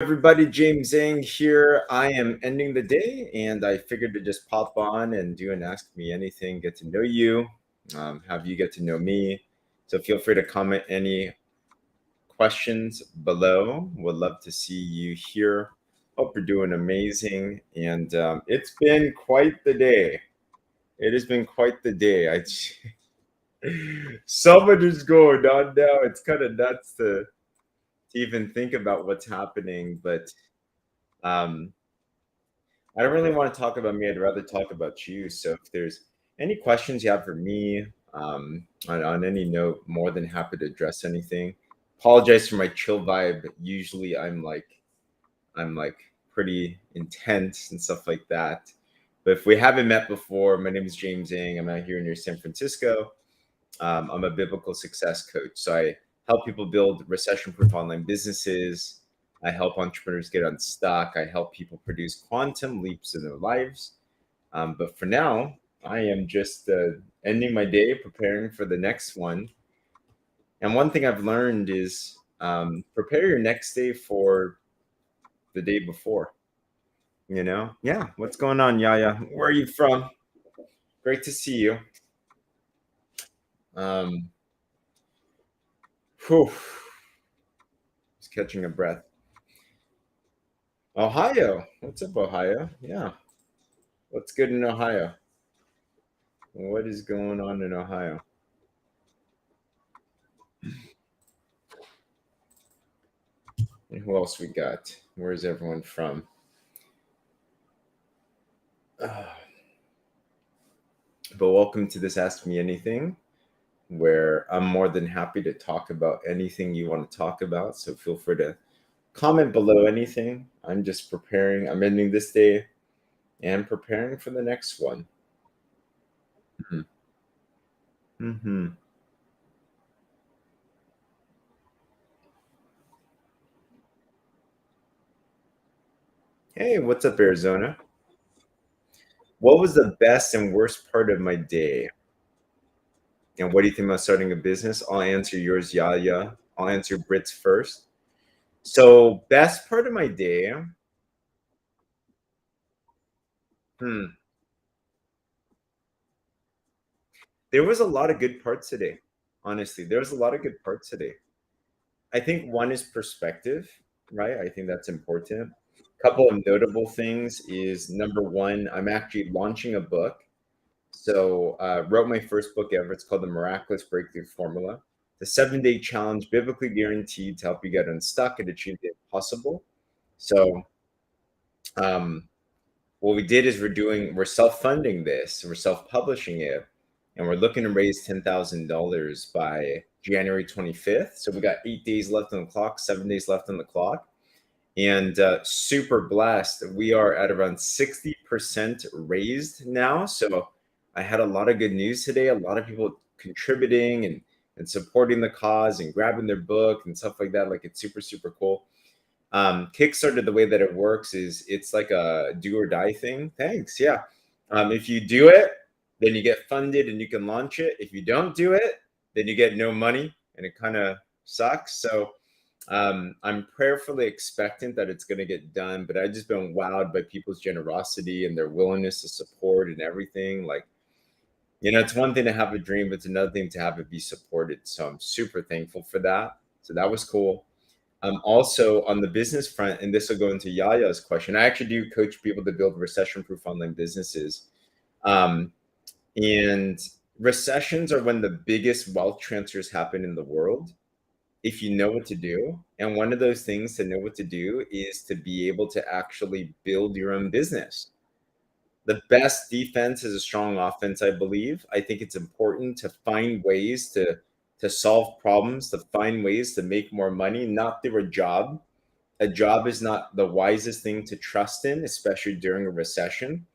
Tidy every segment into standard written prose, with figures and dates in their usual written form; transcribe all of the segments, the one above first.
Everybody, James Zhang here. I am ending the day and I figured to just pop on and do an Ask Me Anything, get to know you, have you get to know me. So feel free to comment any questions below. Would love to see you here. Hope you're doing amazing. And it's been quite the day. It has been quite the day. So much is going on now. It's kind of nuts to even think about what's happening, but um, I don't really want to talk about me. I'd rather talk about you. So if there's any questions you have for me, on any note, more than happy to address anything. Apologize for my chill vibe. Usually I'm like pretty intense and stuff like that. But if we haven't met before, my name is James Ng. I'm out here near San Francisco. I'm a biblical success coach. So I help people build recession proof online businesses. I help entrepreneurs get unstuck. I help people produce quantum leaps in their lives. But for now, I am just ending my day, preparing for the next one. And one thing I've learned is prepare your next day for the day before. Yeah. What's going on, Yaya? Where are you from? Great to see you. Um, whew, just catching a breath. Ohio. What's up, Ohio? Yeah. What's good in Ohio? What is going on in Ohio? And who else we got? Where's everyone from? Uh, but welcome to this Ask Me Anything, where I'm more than happy to talk about anything you want to talk about. So feel free to comment below anything. I'm just preparing. I'm ending this day and preparing for the next one. Mm-hmm. Hey, what's up, Arizona? What was the best and worst part of my day? And what do you think about starting a business? I'll answer yours, Yaya. I'll answer Brit's first. So, best part of my day. Hmm. There was a lot of good parts today. Honestly, there was a lot of good parts today. I think one is perspective, right? I think that's important. Couple of notable things is number one, I'm actually launching a book. So, wrote my first book ever. It's called The Miraculous Breakthrough Formula. The 7-day challenge, biblically guaranteed to help you get unstuck and achieve the impossible. So, um, what we did is we're self-funding this, we're self-publishing it, and we're looking to raise $10,000 by January 25th. So we got 8 days left on the clock, 7 days left on the clock, and super blessed. We are at around 60% raised now. So I had a lot of good news today. A lot of people contributing and supporting the cause and grabbing their book and stuff like that. Like it's super, super cool. Kickstarter, the way that it works is it's like a do or die thing. Thanks. Yeah. If you do it, then you get funded and you can launch it. If you don't do it, then you get no money and it kind of sucks. So I'm prayerfully expectant that it's going to get done, but I've just been wowed by people's generosity and their willingness to support and everything. Like, it's one thing to have a dream, but it's another thing to have it be supported. So I'm super thankful for that. So that was cool. Also on the business front, and this will go into Yaya's question. I actually do coach people to build recession-proof online businesses, um, and recessions are when the biggest wealth transfers happen in the world. If you know what to do, and one of those things to know what to do is to be able to actually build your own business. The best defense is a strong offense, I believe. I think it's important to find ways to solve problems, to find ways to make more money, not through a job. A job is not the wisest thing to trust in, especially during a recession.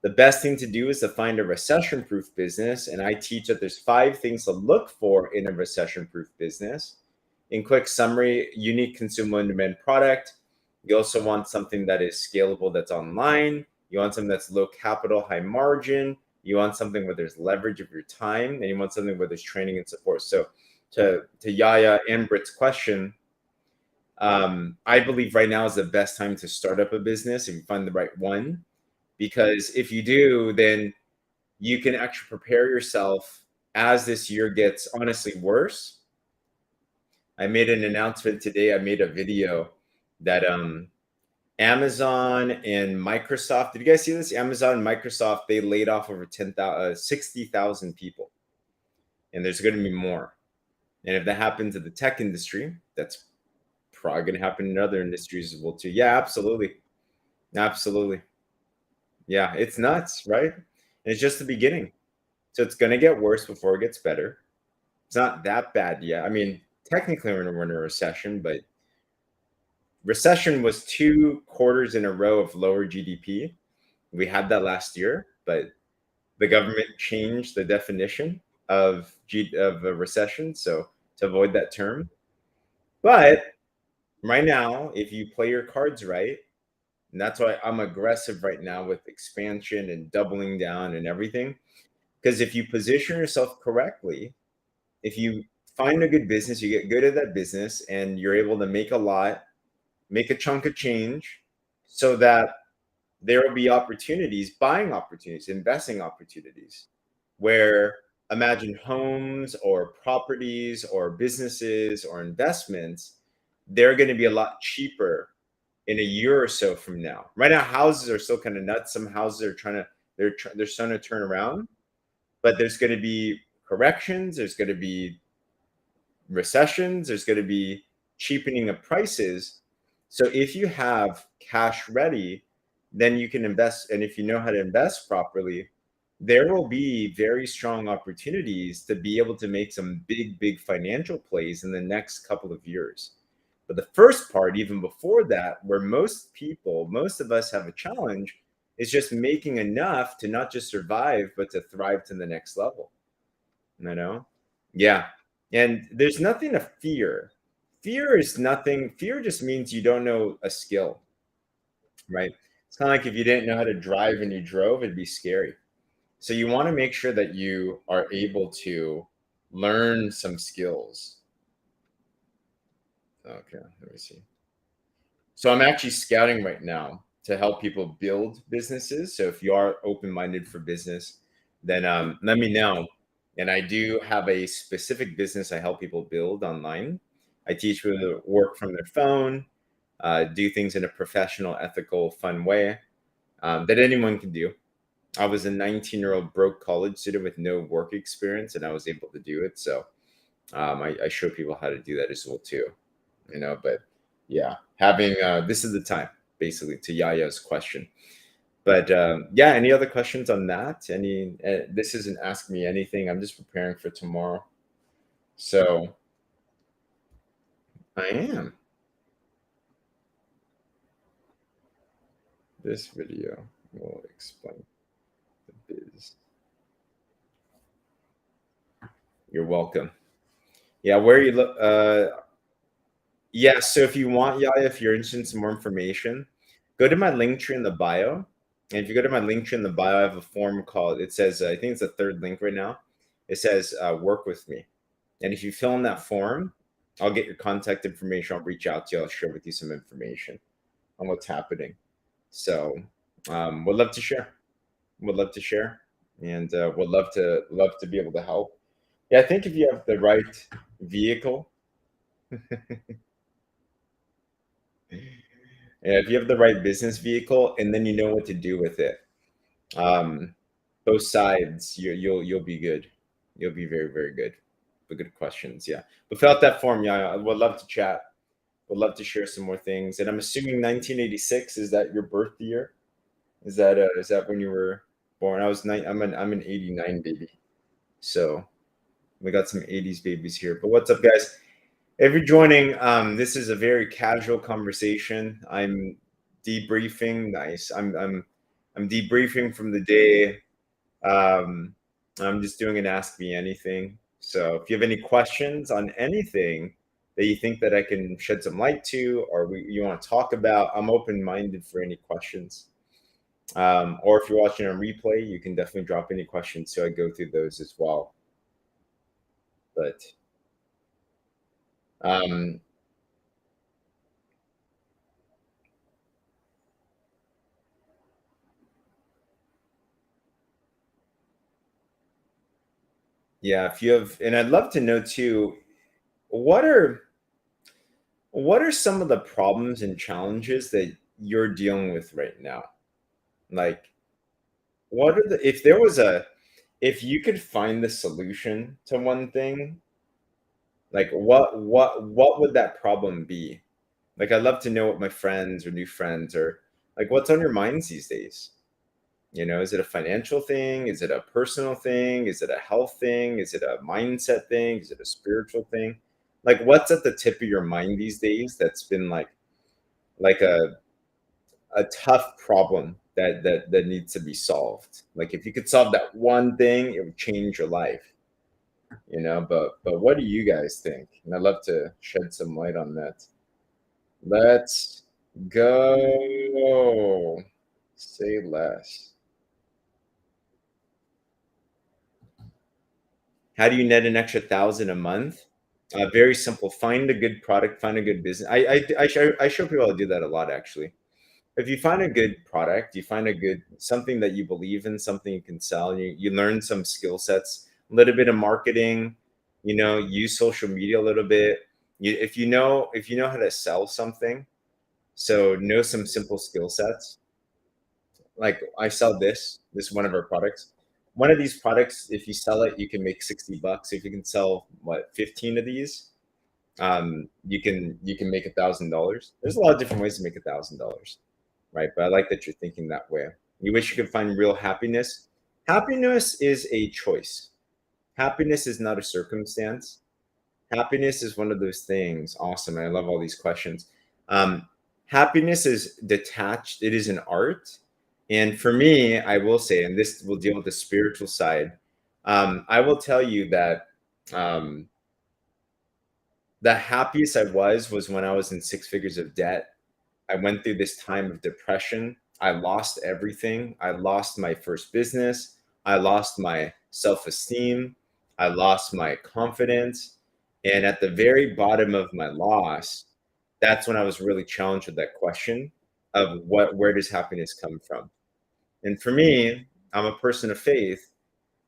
The best thing to do is to find a recession proof business. And I teach that there's 5 things to look for in a recession proof business. In quick summary, unique consumer on demand product. You also want something that is scalable, that's online. You want something that's low capital, high margin. You want something where there's leverage of your time, and you want something where there's training and support. So to Yaya and Britt's question, I believe right now is the best time to start up a business if you find the right one, because if you do, then you can actually prepare yourself as this year gets honestly worse. I made an announcement today. I made a video that Amazon and Microsoft. Did you guys see this? Amazon and Microsoft, they laid off over 60,000 people, and there's going to be more. And if that happened to the tech industry, that's probably going to happen in other industries as well too. Yeah, absolutely, absolutely. Yeah, it's nuts, right? And it's just the beginning. So it's going to get worse before it gets better. It's not that bad yet. I mean, technically we're in a recession, but recession was 2 quarters in a row of lower GDP. We had that last year, but the government changed the definition of a recession, so to avoid that term. But right now, if you play your cards right, and that's why I'm aggressive right now with expansion and doubling down and everything, because if you position yourself correctly, if you find a good business, you get good at that business, and you're able to make a lot, make a chunk of change, so that there will be opportunities, buying opportunities, investing opportunities, where imagine homes or properties or businesses or investments, they're going to be a lot cheaper in a year or so from now. Right now, houses are still kind of nuts. Some houses are they're starting to turn around, but there's going to be corrections. There's going to be recessions. There's going to be cheapening of prices. So if you have cash ready, then you can invest. And if you know how to invest properly, there will be very strong opportunities to be able to make some big financial plays in the next couple of years. But the first part, even before that, where most people, most of us have a challenge, is just making enough to not just survive, but to thrive to the next level. You know? Yeah. And there's nothing to fear. Fear is nothing. Fear just means you don't know a skill, right? It's kind of like if you didn't know how to drive and you drove, it'd be scary. So you want to make sure that you are able to learn some skills. Okay, let me see. So I'm actually scouting right now to help people build businesses. So if you are open-minded for business, then let me know. And I do have a specific business I help people build online. I teach people to work from their phone, do things in a professional, ethical, fun way that anyone can do. I was a 19-year-old broke college student with no work experience, and I was able to do it. So I show people how to do that as well too. But yeah, having this is the time basically to Yaya's question. But yeah, any other questions on that? This isn't ask me anything. I'm just preparing for tomorrow. So I am. This video will explain the biz. You're welcome. Yeah, where you look. Yeah, so if you want, Yaya, if you're interested in some more information, go to my link tree in the bio. And if you go to my link tree in the bio, I have a form called, it says, I think it's the third link right now. It says, work with me. And if you fill in that form, I'll get your contact information. I'll reach out to you. I'll share with you some information on what's happening. So we'd love to share. Would love to share. And would love to be able to help. Yeah, I think if you have the right vehicle, yeah, if you have the right business vehicle and then you know what to do with it, um, both sides, you'll be good. You'll be very good. But good questions, yeah. But fill out that form, yeah. I would love to chat. Would love to share some more things. And I'm assuming 1986 is that your birth year? Is that when you were born? I'm an 89 baby, so we got some 80s babies here. But what's up, guys? If you're joining, this is a very casual conversation. I'm debriefing. Nice. I'm debriefing from the day. Um, I'm just doing an ask me anything. So if you have any questions on anything that you think that I can shed some light to, or you want to talk about, I'm open minded for any questions. Or if you're watching on replay, you can definitely drop any questions so I go through those as well. But um, Yeah, if you have, and I'd love to know too, what are what are some of the problems and challenges that you're dealing with right now? Like, what are the, if there was a, if you could find the solution to one thing, like what would that problem be? Like, I'd love to know what my friends or new friends or like what's on your minds these days. You know, is it a financial thing? Is it a personal thing? Is it a health thing? Is it a mindset thing? Is it a spiritual thing? Like, what's at the tip of your mind these days that's been like a tough problem that needs to be solved? Like, if you could solve that one thing, it would change your life. You know, but what do you guys think? And I'd love to shed some light on that. Let's go. Say less. How do you net an extra 1,000 a month? Very simple. Find a good product, find a good business. I show people how to do that a lot, actually. If you find a good product, you find a good something that you believe in, something you can sell, you learn some skill sets, a little bit of marketing, you know, use social media a little bit. If you know how to sell something, so know some simple skill sets. Like, I sell this is one of our products. One of these products, if you sell it, you can make 60 bucks. If you can sell what 15 of these, you can make $1,000. There's a lot of different ways to make $1,000, right? But I like that you're thinking that way. You wish you could find real happiness. Happiness is a choice. Happiness is not a circumstance. Happiness is one of those things. Awesome. I love all these questions. Um, Happiness is detached, it is an art. And for me, I will say, and this will deal with the spiritual side, I will tell you that um, the happiest I was when I was in six figures of debt. I went through this time of depression. I lost everything. I lost my first business. I lost my self esteem. I lost my confidence. And at the very bottom of my loss, that's when I was really challenged with that question of where does happiness come from? And for me, I'm a person of faith.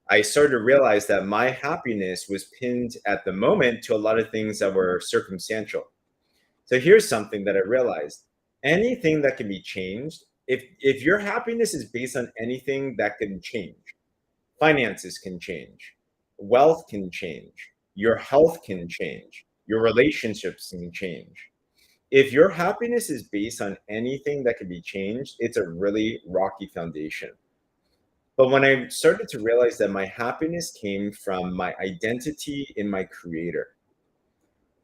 I started to realize that my happiness was pinned at the moment to a lot of things that were circumstantial. So here's something that I realized. Anything that can be changed, if your happiness is based on anything that can change, finances can change, wealth can change, your health can change, your relationships can change. If your happiness is based on anything that can be changed, it's a really rocky foundation. But when I started to realize that my happiness came from my identity in my creator,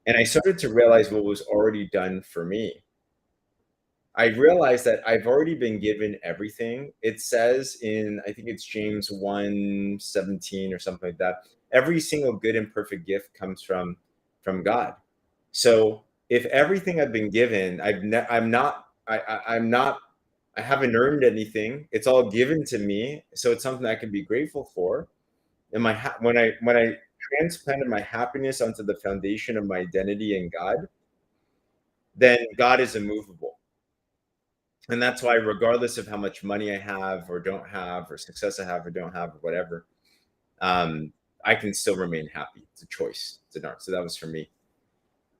and I started to realize what was already done for me, I realized that I've already been given everything. It says in, I think it's James 1:17 or something like that. Every single good and perfect gift comes from God. So if everything I've been given, I'm not, I'm not, I haven't earned anything. It's all given to me. So it's something I can be grateful for. And when I transplanted my happiness onto the foundation of my identity in God, then God is immovable. And that's why, regardless of how much money I have or don't have, or success I have or don't have, or whatever, um, I can still remain happy. It's a choice. It's an art. So that was for me.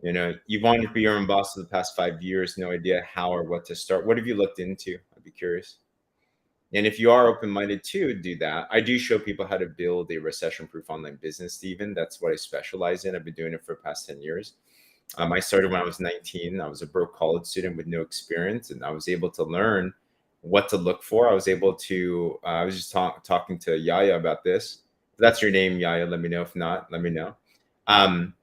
You know, you wanted to be your own boss for the past 5 years, no idea how or what to start. What have you looked into? I'd be curious. And if you are open minded to do that, I do show people how to build a recession proof online business, Stephen. That's what I specialize in. I've been doing it for the past 10 years. I started when I was 19. I was a broke college student with no experience, and I was able to learn what to look for. I was able to, I was just talking to Yaya about this. If that's your name, Yaya, let me know. If not, let me know. Um,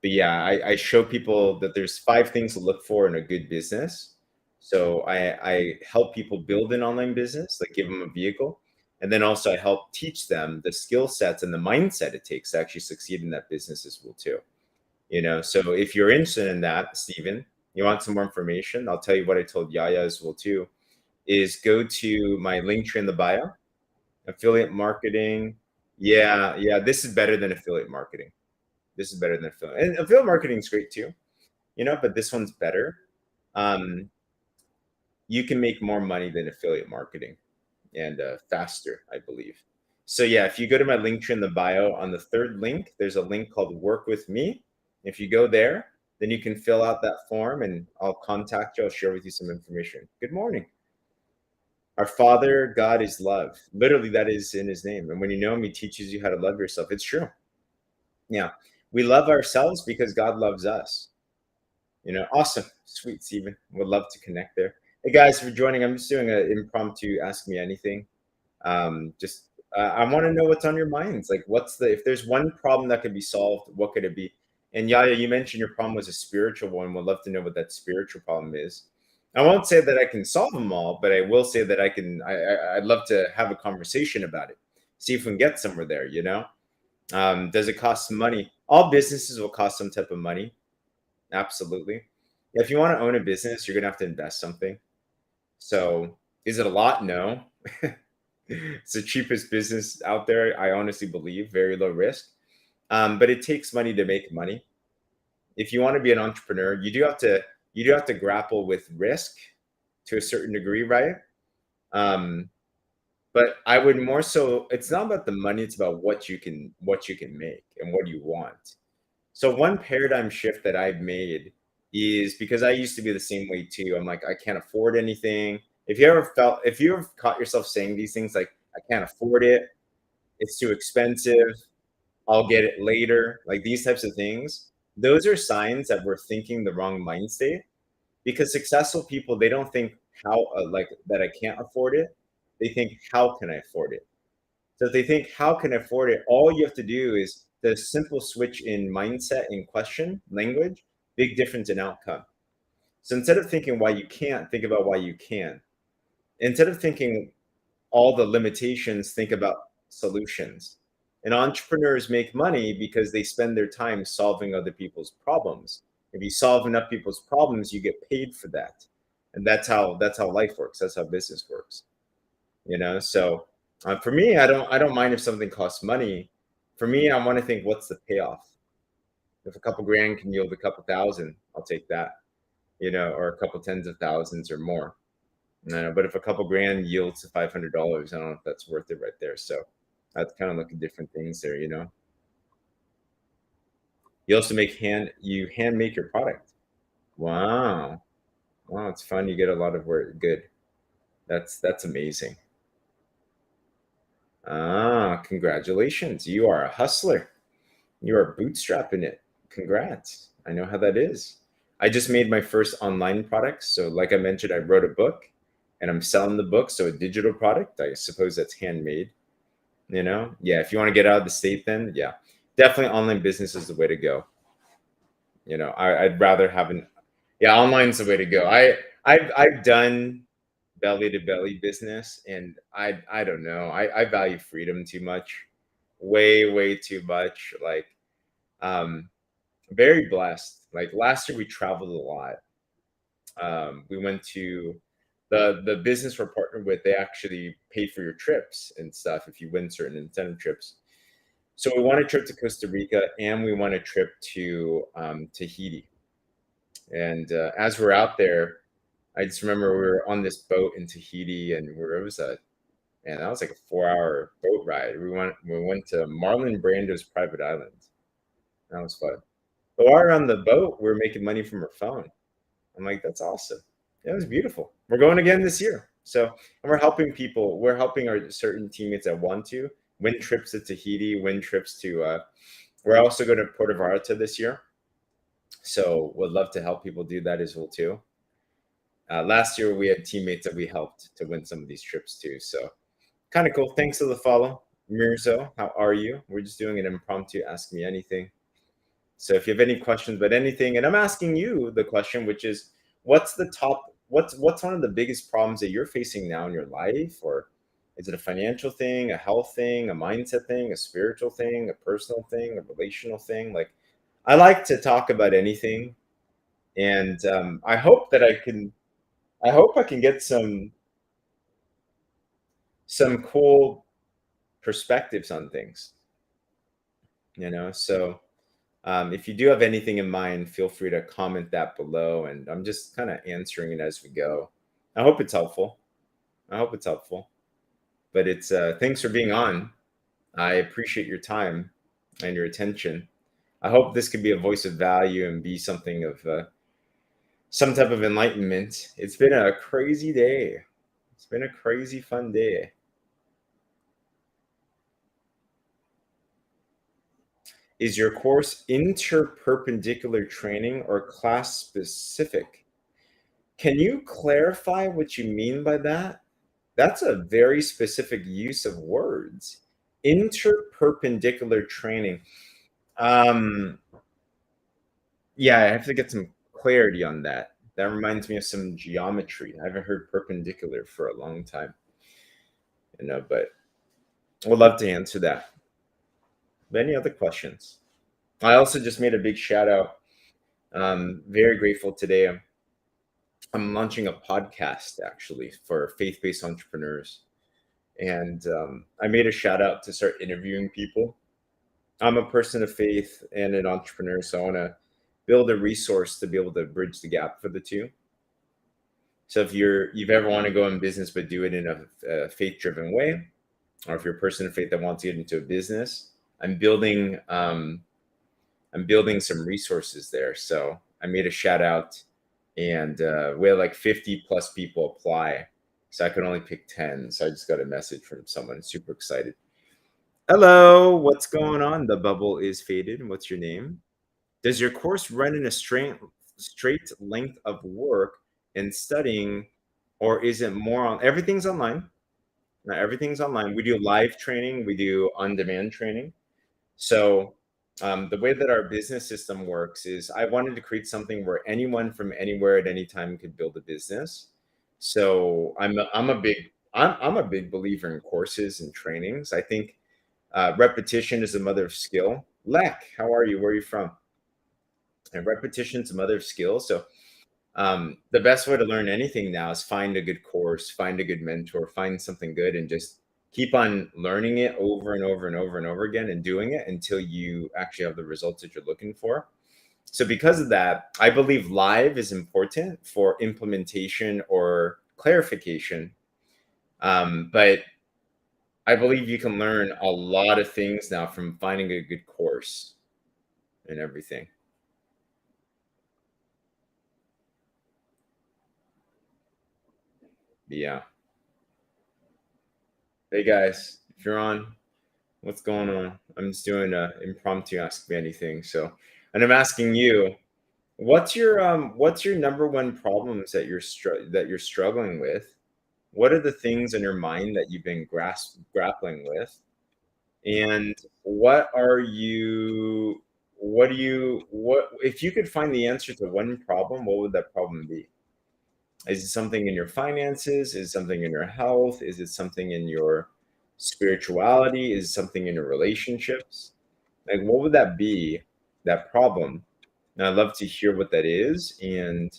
but yeah, I show people that there's 5 things to look for in a good business. So I help people build an online business, like give them a vehicle. And then also I help teach them the skill sets and the mindset it takes to actually succeed in that business as well too. You know, so if you're interested in that, Stephen, you want some more information, I'll tell you what I told Yaya as well too, is go to my link tree in the bio, affiliate marketing. Yeah, yeah, this is better than affiliate marketing. This is better than affiliate. And affiliate marketing is great too, you know, but this one's better. Um, you can make more money than affiliate marketing and faster, I believe. So yeah, if you go to my link tree in the bio, on the third link, there's a link called Work With Me. If you go there, then you can fill out that form and I'll contact you. I'll share with you some information. Good morning. Our Father, God is love. Literally, that is in his name. And when you know him, he teaches you how to love yourself. It's true. Yeah. We love ourselves because God loves us. Awesome. Sweet, Stephen. Would love to connect there. Hey, guys, for joining. I'm just doing an impromptu Ask Me Anything. Just I want to know what's on your minds. Like, if there's one problem that could be solved, what could it be? And Yaya, you mentioned your problem was a spiritual one. Would love to know what that spiritual problem is. I won't say that I can solve them all, but I will say that I can. I'd love to have a conversation about it. See if we can get somewhere there. Does it cost money? All businesses will cost some type of money. Absolutely. If you want to own a business, you're gonna have to invest something. So, is it a lot? No. It's the cheapest business out there, I honestly believe, very low risk. But it takes money to make money. If you want to be an entrepreneur, you do have to grapple with risk to a certain degree, right? Um, but I would more so, it's not about the money, it's about what you can make and what you want. So one paradigm shift that I've made is because I used to be the same way too. I'm like, I can't afford anything. If you ever caught yourself saying these things like, I can't afford it, it's too expensive, I'll get it later, like these types of things, those are signs that we're thinking the wrong mind state. Because successful people, they don't think how, like that I can't afford it. They think, how can I afford it? So if they think, how can I afford it? All you have to do is the simple switch in mindset, in question, language, big difference in outcome. So instead of thinking why you can't, think about why you can. Instead of thinking all the limitations, think about solutions. And entrepreneurs make money because they spend their time solving other people's problems. If you solve enough people's problems, you get paid for that. And that's how life works. That's how business works. So for me, I don't mind if something costs money. For me, I want to think, what's the payoff? If a couple grand can yield a couple thousand, I'll take that. Or a couple tens of thousands or more. But if a couple grand yields to $500, I don't know if that's worth it right there. So that's kind of look at different things there. You also hand make your product. Wow. Wow, it's fun. You get a lot of work. Good. That's amazing. Congratulations. You are a hustler. You are bootstrapping it. Congrats. I know how that is. I just made my first online product. So, like I mentioned, I wrote a book and I'm selling the book. So, a digital product, I suppose that's handmade. Yeah, if you want to get out of the state, then yeah, definitely online business is the way to go. I'd rather have yeah, online's the way to go. I've done belly to belly business and I don't know. I value freedom too much, way too much. Like, um, very blessed. Like last year, we traveled a lot. We went to the business we're partnered with. They actually pay for your trips and stuff if you win certain incentive trips. So we won a trip to Costa Rica and we won a trip to Tahiti. And as we're out there, I just remember we were on this boat in Tahiti, and it was that was like a 4 hour boat ride. We went to Marlon Brando's private island. That was fun. But while we're on the boat, we are making money from our phone. I'm like, that's awesome. It was beautiful. We're going again this year. So, and we're helping people. We're helping our certain teammates that want to win trips to Tahiti, win trips to. We're also going to Puerto Vallarta this year. So, would love to help people do that as well too. Last year, we had teammates that we helped to win some of these trips too. So, kind of cool. Thanks for the follow, Mirzo. How are you? We're just doing an impromptu Ask Me Anything. So if you have any questions about anything, and I'm asking you the question, which is, what's one of the biggest problems that you're facing now in your life? Or is it a financial thing, a health thing, a mindset thing, a spiritual thing, a personal thing, a relational thing? Like, I like to talk about anything, and I hope I can get some cool perspectives on things. So if you do have anything in mind, feel free to comment that below, and I'm just kind of answering it as we go. I hope it's helpful. I hope it's helpful. But it's thanks for being on. I appreciate your time and your attention. I hope this could be a voice of value and be something of some type of enlightenment. It's been a crazy day. It's been a crazy fun day. Is your course interperpendicular training or class specific? Can you clarify what you mean by that? That's a very specific use of words. Interperpendicular training. Um, yeah, I have to get some clarity on that. That reminds me of some geometry. I haven't heard perpendicular for a long time, but would love to answer that. Any other questions? I also just made a big shout out. Very grateful today. I'm launching a podcast actually for faith-based entrepreneurs, and I made a shout out to start interviewing people. I'm a person of faith and an entrepreneur, so I want to build a resource to be able to bridge the gap for the two. So if you've ever want to go in business but do it in a faith-driven way, or if you're a person of faith that wants to get into a business, I'm building some resources there. So I made a shout out, and we had like 50 plus people apply. So I could only pick 10. So I just got a message from someone super excited. Hello, what's going on? The bubble is faded. What's your name? Does your course run in a straight length of work and studying, or is it more on everything's online? Now, everything's online. We do live training, we do on-demand training. So the way that our business system works is I wanted to create something where anyone from anywhere at any time could build a business. So I'm a big believer in courses and trainings. I think repetition is the mother of skill. Lek, how are you? Where are you from? And repetition is the mother of skill. So the best way to learn anything now is find a good course, find a good mentor, find something good, and just keep on learning it over and over and over and over again and doing it until you actually have the results that you're looking for. So, because of that, I believe live is important for implementation or clarification. But I believe you can learn a lot of things now from finding a good course and everything. Yeah. Hey guys, if you're on, what's going on? I'm just doing a impromptu ask me anything. So, and I'm asking you, what's your number one problems that that you're struggling with? What are the things in your mind that you've been grappling with? And what if you could find the answer to one problem, what would that problem be? Is it something in your finances? Is it something in your health? Is it something in your spirituality? Is it something in your relationships? Like, what would that be, that problem? And I'd love to hear what that is. And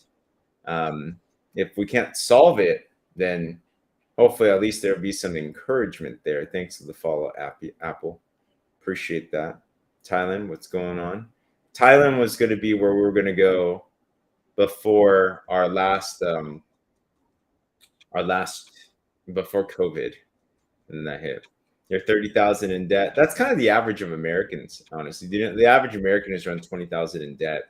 if we can't solve it, then hopefully at least there'll be some encouragement there. Thanks for the follow, Apple. Appreciate that. Thailand, what's going on? Thailand was going to be where we were going to go before our last before COVID, and that hit. You're 30,000 in debt. That's kind of the average of Americans, honestly. The average American is around 20,000 in debt.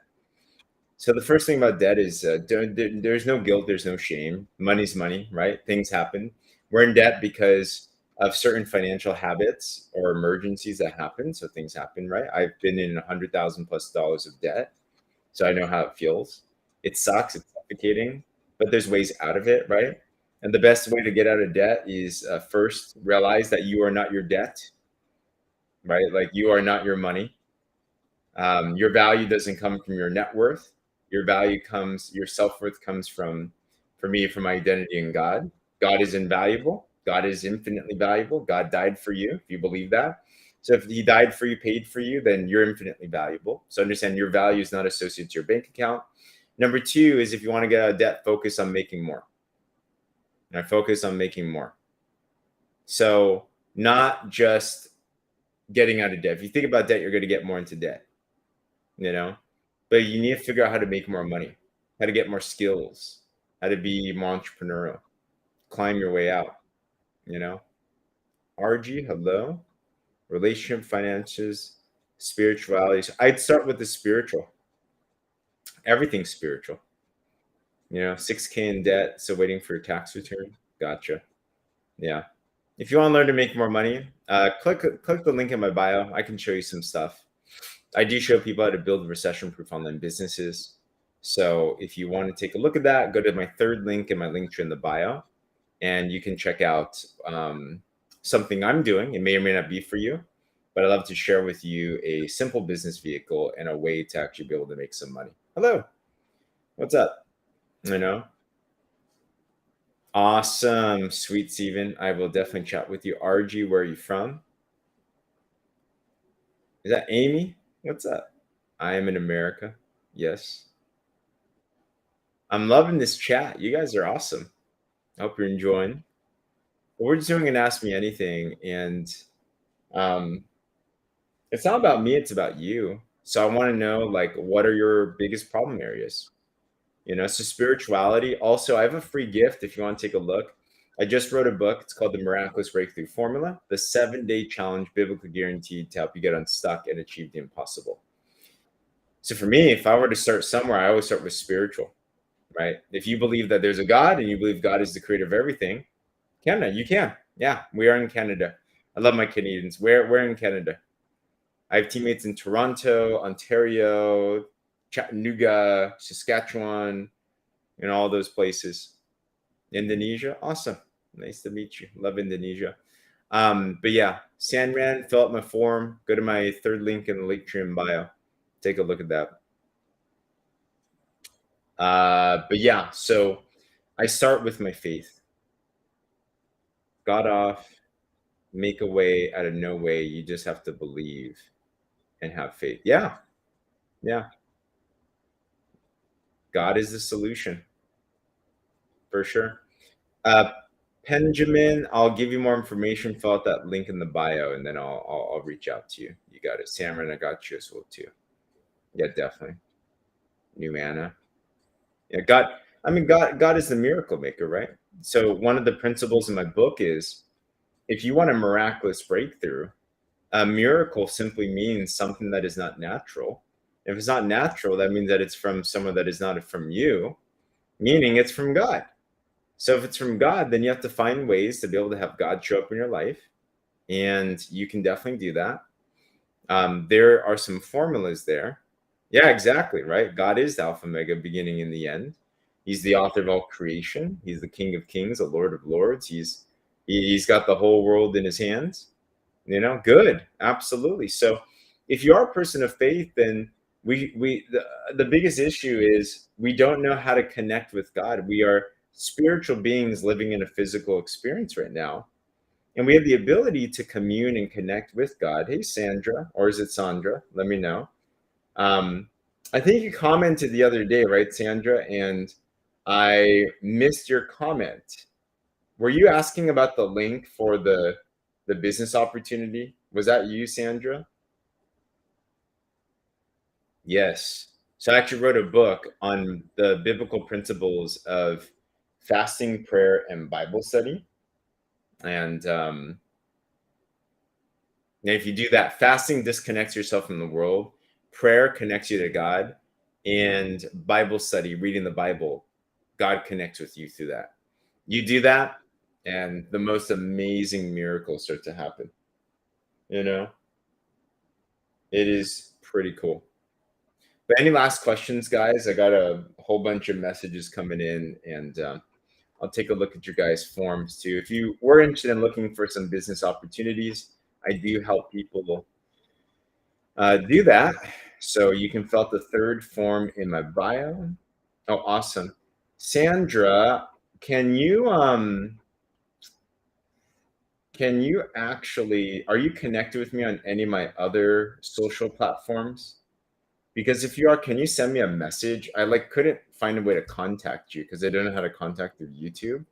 So the first thing about debt is there's no guilt, there's no shame. Money's money, right? Things happen. We're in debt because of certain financial habits or emergencies that happen. So things happen, right? I've been in $100,000+ of debt, so I know how it feels. It sucks. It's suffocating, but there's ways out of it, right? And the best way to get out of debt is first realize that you are not your debt, right? Like you are not your money. Your value doesn't come from your net worth. Your self worth comes from, for me, from my identity in God. God is invaluable. God is infinitely valuable. God died for you, if you believe that. So if he died for you, paid for you, then you're infinitely valuable. So understand your value is not associated to your bank account. Number two is if you want to get out of debt, focus on making more. And I focus on making more. So not just getting out of debt. If you think about debt, you're going to get more into debt, you know, but you need to figure out how to make more money, how to get more skills, how to be more entrepreneurial, climb your way out, you know. RG, hello. relationship, finances, spirituality. So I'd start with the spiritual. Everything's spiritual. 6K in debt, so waiting for your tax return. Gotcha. Yeah. If you want to learn to make more money, click the link in my bio. I can show you some stuff. I do show people how to build recession-proof online businesses. So if you want to take a look at that, go to my third link in my link tree in the bio, and you can check out something I'm doing. It may or may not be for you, but I'd love to share with you a simple business vehicle and a way to actually be able to make some money. Hello, what's up? You know, awesome, sweet Steven. I will definitely chat with you. RG, where are you from? Is that Amy? What's up? I am in America. Yes. I'm loving this chat. You guys are awesome. I hope you're enjoying. We're just doing an Ask Me Anything, and um, it's not about me, it's about you. So I want to know, like, what are your biggest problem areas? So spirituality. Also, I have a free gift if you want to take a look. I just wrote a book. It's called The Miraculous Breakthrough Formula, the 7-day challenge, biblically guaranteed to help you get unstuck and achieve the impossible. So for me, if I were to start somewhere, I always start with spiritual, right? If you believe that there's a God and you believe God is the creator of everything, Canada, you can. Yeah, we are in Canada. I love my Canadians. We're in Canada. I have teammates in Toronto, Ontario, Chattanooga, Saskatchewan, and all those places. Indonesia, awesome. Nice to meet you. Love Indonesia. But yeah, Sandman, fill out my form. Go to my third link in the link tree in bio. Take a look at that. But yeah, so I start with my faith. Got off, make a way out of no way. You just have to believe and have faith. Yeah, yeah. God is the solution for sure. Benjamin, I'll give you more information. Fill out that link in the bio, and then I'll reach out to you. You got it, Cameron. I got you as well too. Yeah, definitely. New Anna. Yeah, God. I mean, God is the miracle maker, right? So one of the principles in my book is if you want a miraculous breakthrough, a miracle simply means something that is not natural. If it's not natural, that means that it's from someone that is not from you, meaning it's from God. So if it's from God, then you have to find ways to be able to have God show up in your life. And you can definitely do that. There are some formulas there. Yeah, exactly, right? God is the Alpha, Omega, beginning and the end. He's the author of all creation. He's the King of Kings, the Lord of Lords. He's got the whole world in his hands. Good, absolutely. So if you are a person of faith, then the biggest issue is we don't know how to connect with God. We are spiritual beings living in a physical experience right now, and we have the ability to commune and connect with God. Hey, Sandra, or is it Sandra? Let me know. um, I think you commented the other day, right, Sandra? And I missed your comment. Were you asking about the link for the business opportunity? Was that you, Sandra? Yes. So I actually wrote a book on the biblical principles of fasting, prayer, and Bible study. And if you do that, fasting disconnects yourself from the world, prayer connects you to God, and Bible study, reading the Bible, God connects with you through that. You do that, and the most amazing miracles start to happen. You know, it is pretty cool. But any last questions, guys? I got a whole bunch of messages coming in, and I'll take a look at your guys' forms too. If you were interested in looking for some business opportunities, I do help people do that. So you can fill out the third form in my bio. Oh, awesome. Sandra, can you actually are you connected with me on any of my other social platforms? Because if you are, can you send me a message? I couldn't find a way to contact you because I don't know how to contact through YouTube,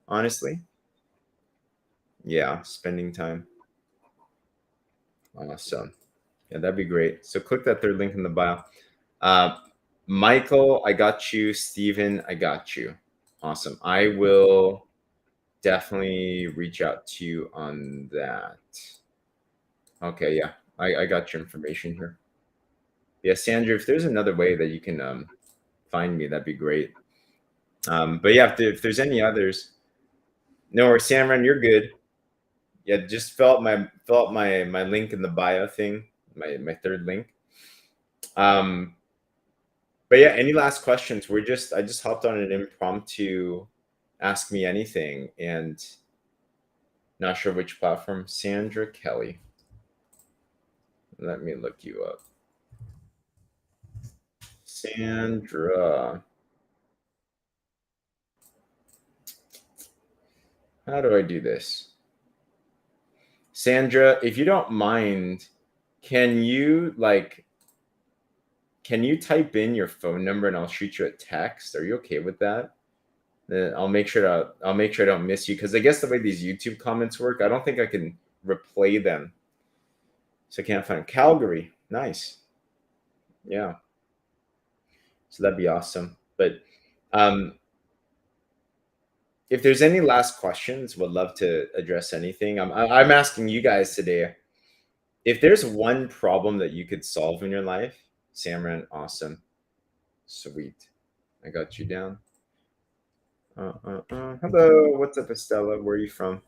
honestly. Yeah, spending time. Awesome. Yeah, that'd be great. So click that third link in the bio. Uh, Michael, I got you. Steven, I got you. Awesome. I will definitely reach out to you on that. Okay, yeah, I got your information here. Yeah, Sandra, if there's another way that you can find me, that'd be great. But yeah, if there's any others, no, or Samran, you're good. Yeah, just fill out my link in the bio thing, my third link. Um, but yeah, any last questions? I just hopped on an impromptu ask me anything, and not sure which platform. Sandra Kelly. Let me look you up. Sandra. How do I do this? Sandra, if you don't mind, can you type in your phone number and I'll shoot you a text? Are you okay with that? Then I'll make sure I don't miss you, because I guess the way these YouTube comments work, I don't think I can replay them. So I can't find Calgary. Nice. Yeah. So that'd be awesome. But um if there's any last questions, would love to address anything. I'm asking you guys today, if there's one problem that you could solve in your life, Samran, awesome. Sweet. I got you down. Hello, what's up, Estella? Where are you from?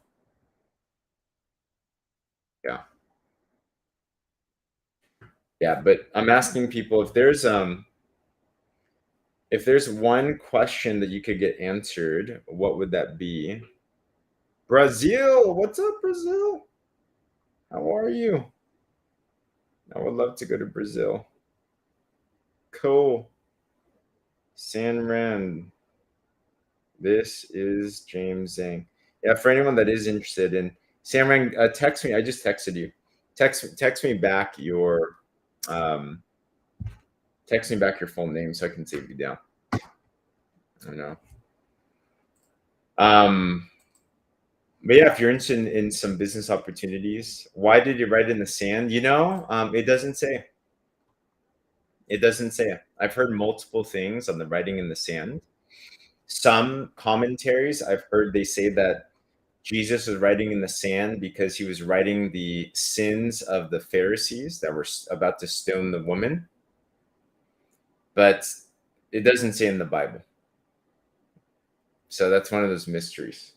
Yeah, yeah. But I'm asking people, if there's one question that you could get answered, what would that be? Brazil, what's up, Brazil? How are you? I would love to go to Brazil. Cool. San Ran. This is James Zhang. Yeah, for anyone that is interested in San Ran, text me. I just texted you. Text me back your um, text me back your full name so I can save you down. I know. Um, but yeah, if you're interested in some business opportunities, why did you write in the sand? It doesn't say. It doesn't say. I've heard multiple things on the writing in the sand. Some commentaries I've heard, they say that Jesus was writing in the sand because he was writing the sins of the Pharisees that were about to stone the woman. But it doesn't say in the Bible. So that's one of those mysteries.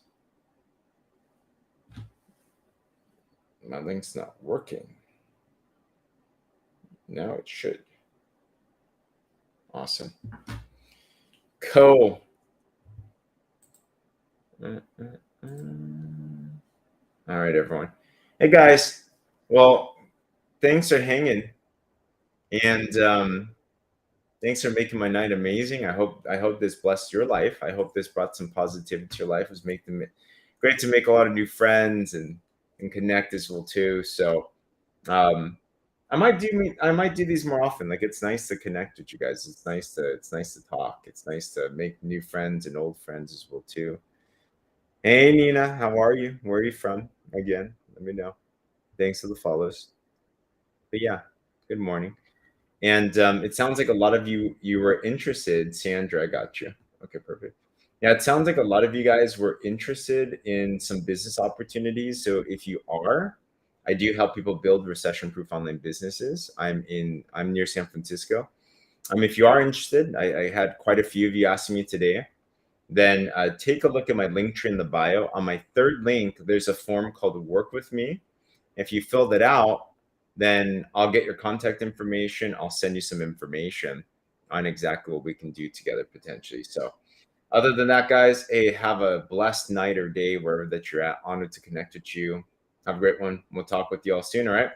My link's not working. Now it should. Awesome. Cool. All right, everyone. Hey, guys. Well, thanks for hanging, and thanks for making my night amazing. I hope this blessed your life. I hope this brought some positivity to your life. It was great to make a lot of new friends and connect as well too. So um, I might do these more often. Like, it's nice to connect with you guys. It's nice to talk. It's nice to make new friends and old friends as well too. Hey Nina, how are you? Where are you from? Again, let me know. Thanks for the follows. But yeah, good morning. And it sounds like a lot of you were interested. Sandra, I got you. Okay, perfect. Yeah, it sounds like a lot of you guys were interested in some business opportunities. So if you are, I do help people build recession-proof online businesses. I'm near San Francisco. If you are interested, I had quite a few of you asking me today. Then take a look at my link tree in the bio. On my third link, there's a form called Work With Me. If you fill that out, then I'll get your contact information. I'll send you some information on exactly what we can do together potentially. So, other than that, guys, hey, have a blessed night or day wherever that you're at. Honored to connect with you. Have a great one. We'll talk with you all soon. All right.